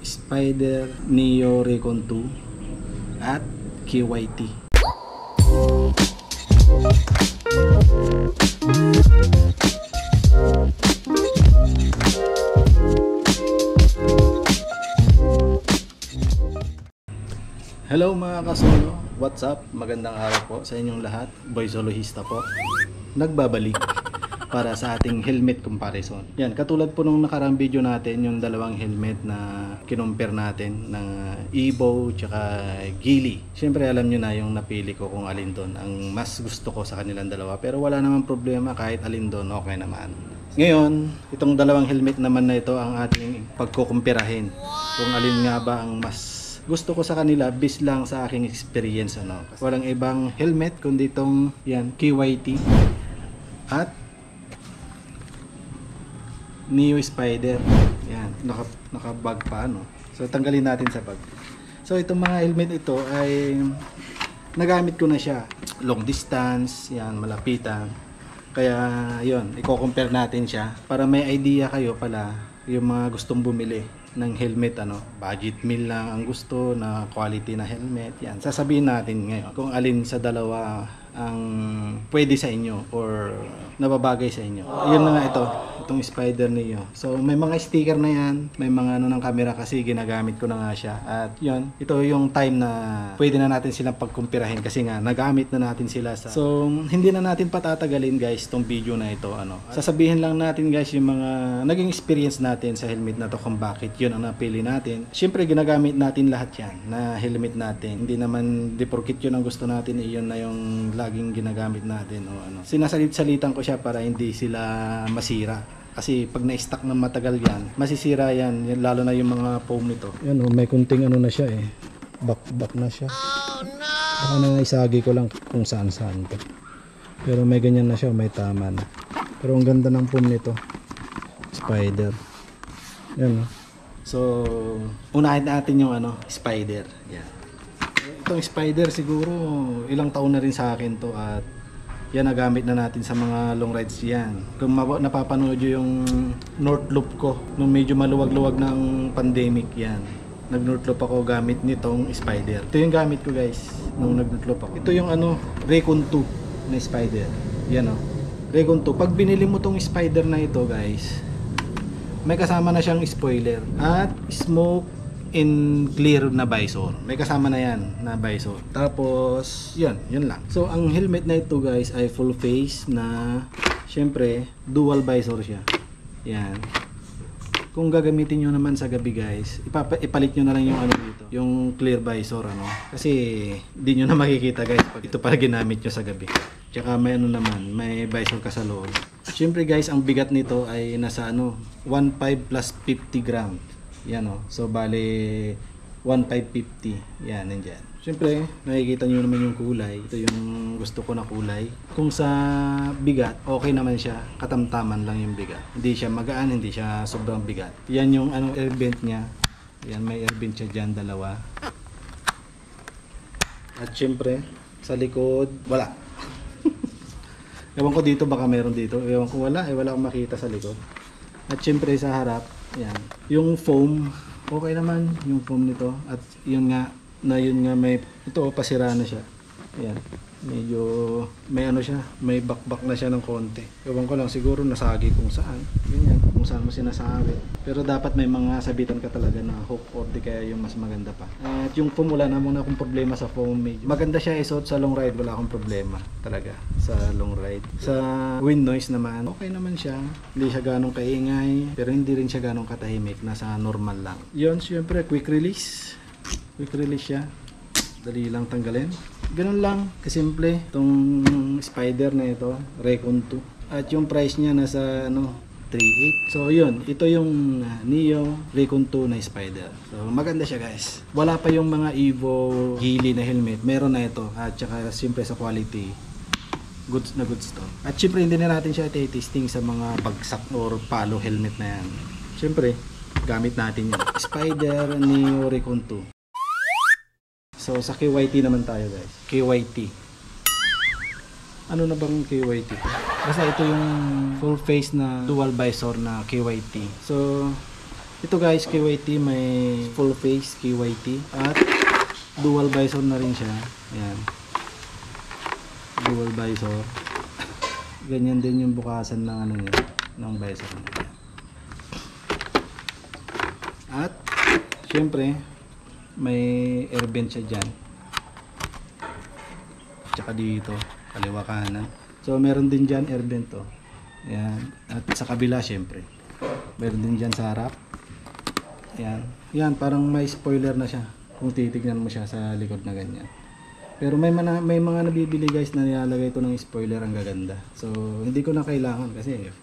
Spider Neo Recon 2 at KYT. Hello mga kasolo, what's up? Magandang araw po sa inyong lahat. Boy Solohista po, nagbabalik para sa ating helmet comparison. Yan, katulad po nung nakaraang video natin, yung dalawang helmet na kinumpir natin ng Evo tsaka Geely. Siyempre alam nyo na yung napili ko kung alin doon ang mas gusto ko sa kanilang dalawa, pero wala namang problema, kahit alin doon okay naman. Ngayon, itong dalawang helmet naman na ito ang ating pagkukumpirahin kung alin nga ba ang mas gusto ko sa kanila based lang sa aking experience, ano. Walang ibang helmet kundi itong yan, KYT at Neo Spider. Yan, naka-bag pa, ano. So tanggalin natin sa bag. So itong mga helmet ito ay nagamit ko na siya long distance, yan, malapitan. Kaya yon, i-compare natin siya para may idea kayo pala yung mga gustong bumili ng helmet, ano, budget meal lang ang gusto na quality na helmet. Yan, sasabihin natin ngayon kung alin sa dalawa ang pwede sa inyo or nababagay sa inyo. Yun na nga itong Spider Neo. So may mga sticker na yan, may mga ano ng camera kasi ginagamit ko na nga siya. At yun, ito yung time na pwede na natin silang pagkumpirahin kasi nga nagamit na natin sila sa... So hindi na natin patatagalin guys tong video na ito, ano. Sasabihin lang natin guys yung mga naging experience natin sa helmet na to kung bakit yun ang napili natin. Siyempre ginagamit natin lahat yan na helmet natin. Hindi naman di porkit yun ang gusto natin, iyon na yung laging ginagamit natin o ano. Sinasalit-salitan ko siya para hindi sila masira. Kasi pag na-stock ng matagal yan, masisira yan, lalo na yung mga foam nito. Yan oh, may kunting ano na siya eh. Back na siya. Oh no! Baka na isagi ko lang kung saan-saan to. Pero may ganyan na siya, may tama na. Pero ang ganda ng foam nito. Spider. Yan oh. So, unahin natin yung ano, Spider. Yan. Itong Spider siguro ilang taon na rin sa akin to at yan nagamit na natin sa mga long rides yan. Kung napapanood nyo yung North Loop ko nung medyo maluwag-luwag ng pandemic, yan, nag North Loop ako gamit nitong Spider. Ito yung gamit ko guys nung nag North Loop ako. Ito yung ano, Recon 2 na Spider. Yan o, Recon 2. Pag binili mo tong Spider na ito guys, may kasama na siyang spoiler at smoke in clear na visor. May kasama na yan na visor. Tapos yun lang. So ang helmet na ito guys ay full face na syempre dual visor siya. Yan. Kung gagamitin nyo naman sa gabi guys, ipalit nyo na lang yung ano dito, yung clear visor, ano. Kasi di nyo na makikita guys pag ito para ginamit nyo sa gabi. Tsaka may ano naman, may visor ka sa loob. Syempre guys, ang bigat nito ay nasa ano, 1.5 plus 50 grams. Yan o. So bale 1.550. Yan, nandyan. Siyempre, nakikita nyo naman yung kulay. Ito yung gusto ko na kulay. Kung sa bigat, okay naman siya. Katamtaman lang yung bigat. Hindi siya magaan, hindi siya sobrang bigat. Yan yung ano, air vent niya. Yan, may air vent siya dyan, dalawa. At siyempre, sa likod, wala. Ewan ko dito, baka meron dito. Ewan ko wala, wala akong makita sa likod. At siyempre sa harap, yan. Yung foam, okay naman yung foam nito. At yun nga may, ito pasira na siya. Yan. Medyo, may ano siya, may bakbak na siya ng konti. Ewan ko lang, siguro nasagi kung saan. Ganyan, kung saan mo sinasabi. Pero dapat may mga sabitan ka talaga na hook or di kaya yung mas maganda pa. At yung foam, wala na muna akong problema sa foam. Medyo maganda siya isuot sa long ride, wala akong problema talaga sa long ride. Sa wind noise naman, okay naman siya. Hindi siya ganong kaingay, pero hindi rin siya ganong katahimik, nasa normal lang. Yun, syempre quick release. Quick release siya. Dali lang tanggalin. Ganun lang, kasimple itong Spider na ito, Recon 2. At yung price niya nasa ano, 3.8. So yun, ito yung Neo Recon 2 na Spider. So maganda siya guys. Wala pa yung mga Evo Geely na helmet, meron na ito. At saka siyempre sa quality, goods na goods to. At siyempre hindi na natin siya testing sa mga bagsak or palo helmet na yan. Siyempre, gamit natin yun. Spider Neo Recon 2. So sa KYT naman tayo guys. KYT. Ano na bang KYT? Basta ito yung full face na dual visor na KYT. So Ito guys, KYT, may full face KYT at dual visor na rin siya. Ayan. Dual visor. Ganyan din yung bukasan ng ano niya, ng visor niya. At syempre may air vent siya dyan. Tsaka dito, kaliwa kanan. So meron din dyan air vent to. Ayan. At sa kabila syempre. Meron din dyan sa harap. Ayan. Yan, parang may spoiler na siya. Kung titignan mo siya sa likod na ganyan. Pero may mga nabibili guys na nilalagay ito ng spoiler, ang gaganda. So hindi ko na kailangan kasi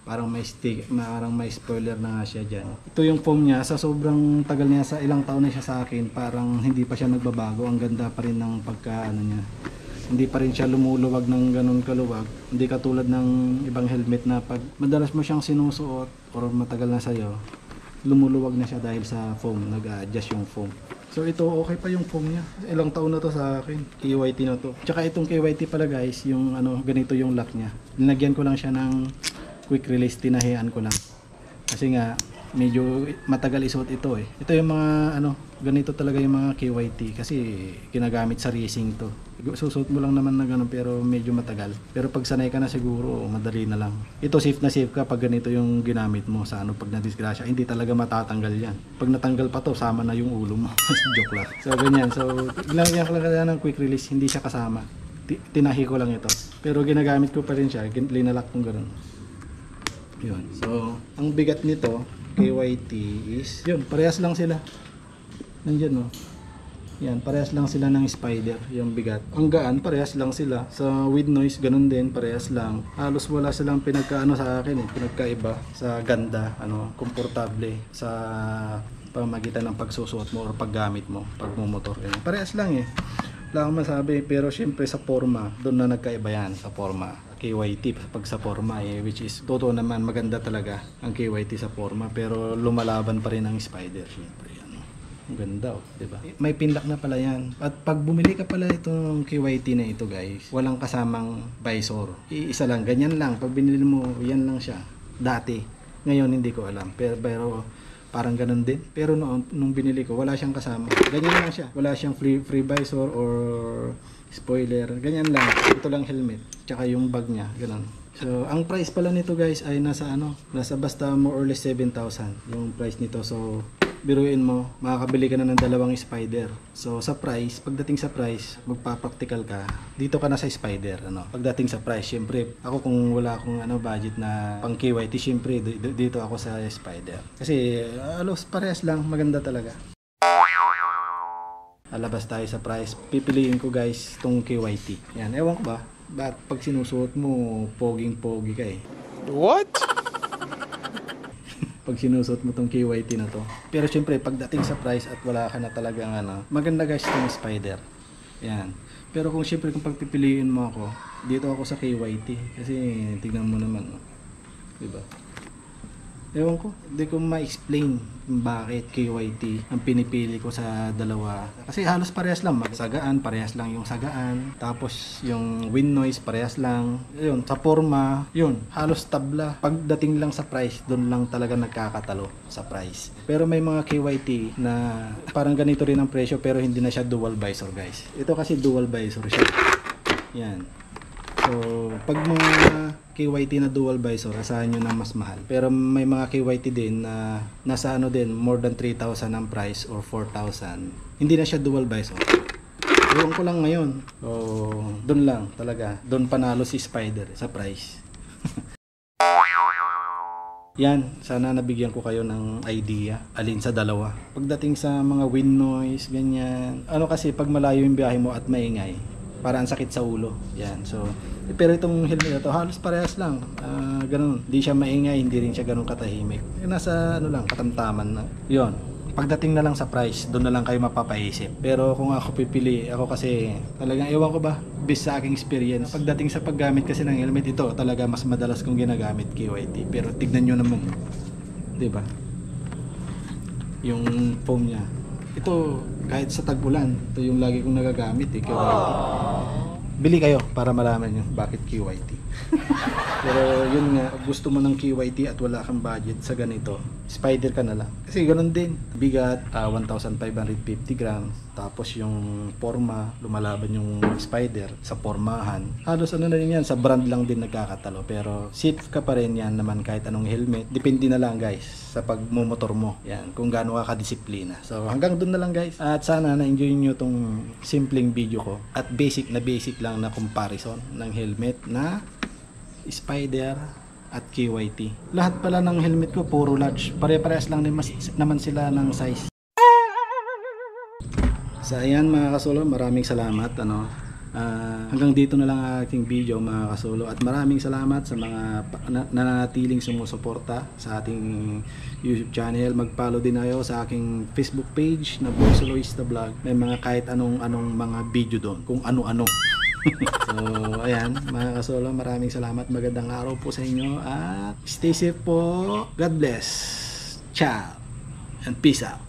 parang may spoiler na nga siya dyan. Ito yung foam niya, sa sobrang tagal niya, sa ilang taon na siya sa akin, parang hindi pa siya nagbabago. Ang ganda pa rin ng pagka ano niya. Hindi pa rin siya lumuluwag ng ganun kaluwag. Hindi katulad ng ibang helmet na pag madalas mo siyang sinusuot or matagal na sa'yo, lumuluwag na siya dahil sa foam, nag-a-adjust yung foam. So ito okay pa yung foam niya. Ilang taon na to sa akin. KYT na to. Tsaka itong KYT pala guys, yung ano, ganito yung lock niya. Linagyan ko lang siya ng quick release, tinahian ko lang. Kasi nga medyo matagal isuot ito eh. Ito yung mga ano, ganito talaga yung mga KYT kasi ginagamit sa racing to. Susuot mo lang naman na gano'n pero medyo matagal. Pero pag sanay ka na siguro, madali na lang. Ito safe na safe ka pag ganito yung ginamit mo sa ano, pag nadisgrasya. Hindi talaga matatanggal yan. Pag natanggal pa to, sama na yung ulo mo. Joke lang. So ganyan. So ginagyan ko lang ng quick release, hindi siya kasama. Tinahi ko lang ito. Pero ginagamit ko pa rin siya. Linalak kong gano'n. Yun. So ang bigat nito, KYT is, yun, parehas lang sila. Nandyan no. Yan, parehas lang sila ng Spider, yung bigat. Ang gaan, parehas lang sila. Sa with noise, ganun din, parehas lang. Halos wala silang pinagkaano sa akin eh, pinagkaiba sa ganda, ano, komportable sa pamagitan ng pagsusuot mo or paggamit mo, pagmumotor. Yan. Parehas lang eh. Wala akong masabi, pero syempre sa forma, doon na nagkaiba yan sa forma. KYT pag sa forma eh, which is totoo naman maganda talaga ang KYT sa forma, pero lumalaban pa rin ang Spider syempre. Ano, ang ganda oh, 'di ba? May pinlock na pala yan. At pag bumili ka pala itong KYT na ito guys, walang kasamang visor. Iisa lang, ganyan lang. Pag binili mo, yan lang siya. Dati. Ngayon hindi ko alam. Pero parang ganun din. Pero nung binili ko, wala siyang kasama. Ganyan lang siya. Wala siyang free visor or spoiler. Ganyan lang. Ito lang helmet. Tsaka yung bag niya. Ganun. So, ang price pala nito guys ay nasa ano, nasa basta more or less 7,000 yung price nito. So, biruin mo, makakabili ka na ng dalawang Spider. So, sa price, pagdating sa price, magpa-practical ka, dito ka na sa Spider, ano. Pagdating sa price, syempre, ako kung wala akong ano budget na pang KYT, syempre dito ako sa Spider. Kasi alos parehas lang, maganda talaga. Alabas tayo sa price. Pipiliin ko guys tong KYT. Yan, ewan ko ba, ba't pag sinusuot mo, poging-pogi ka eh. What? Pag sinusuot mo tong KYT na to. Pero syempre, pagdating sa price at wala ka na talagang ano, maganda guys itong Spider. Yan. Pero kung syempre kung pagpipiliin mo ako, dito ako sa KYT. Kasi tignan mo naman, no? Diba? Ewan ko, hindi ko ma-explain bakit KYT ang pinipili ko sa dalawa. Kasi halos parehas lang, sagaan, parehas lang yung sagaan. Tapos yung wind noise, parehas lang. Yun, sa forma, yun, halos tabla. Pagdating lang sa price, doon lang talaga nagkakatalo sa price. Pero may mga KYT na parang ganito rin ang presyo pero hindi na siya dual visor guys. Ito kasi dual visor siya. Yan. So, pag mga KYT na dual visor, asahan nyo na mas mahal. Pero may mga KYT din na nasa ano din, more than 3,000 ang price or 4,000. Hindi na siya dual visor. Ewan ko lang ngayon. So, doon lang talaga. Doon panalo si Spider sa price. Yan, sana nabigyan ko kayo ng idea alin sa dalawa. Pagdating sa mga wind noise, ganyan. Ano kasi pag malayo yung biyahe mo at maingay, parang sakit sa ulo. Yan. So, pero itong helmet na to, halos parehas lang. Ganun. Hindi siya maingay, hindi rin siya ganun katahimik. Nasa ano lang, katamtaman na. Yun. Pagdating na lang sa price, doon na lang kayo mapapaisip. Pero kung ako pipili, ako kasi talagang ewan ko ba, based sa aking experience. Pagdating sa paggamit kasi ng helmet ito, talaga mas madalas kong ginagamit KYT. Pero tignan nyo naman. 'Di ba? Yung foam niya. Ito, kahit sa tag-ulan, ito yung lagi kong nagagamit KYT. Bili kayo para malaman nyo bakit KYT. Pero yun nga, gusto mo ng QYT at wala kang budget sa ganito, Spider ka na lang. Kasi ganun din. Bigat, 1,550 grams. Tapos yung forma, lumalaban yung Spider sa formahan. Halos ano na rin yan, sa brand lang din nagkakatalo. Pero safe ka pa rin yan naman kahit anong helmet. Depende na lang guys sa pagmumotor mo. Yan, kung gaano ka kadisiplina. So hanggang dun na lang guys. At sana na-enjoy nyo tong simpleng video ko. At basic lang na comparison ng helmet na Spider at QYT. Lahat pala ng helmet ko puro large. Pare-parehas lang naman sila ng size. So ayan mga kasolo, maraming salamat hanggang dito na lang ang aking video mga kasolo, at maraming salamat sa mga nananatiling sumusuporta sa ating YouTube channel. Mag-follow din kayo sa aking Facebook page na Boy Soloista Vlog. May mga kahit anong mga video doon, kung ano-ano. So ayan mga kasolo, maraming salamat, magandang araw po sa inyo at stay safe po. God bless, ciao and peace out.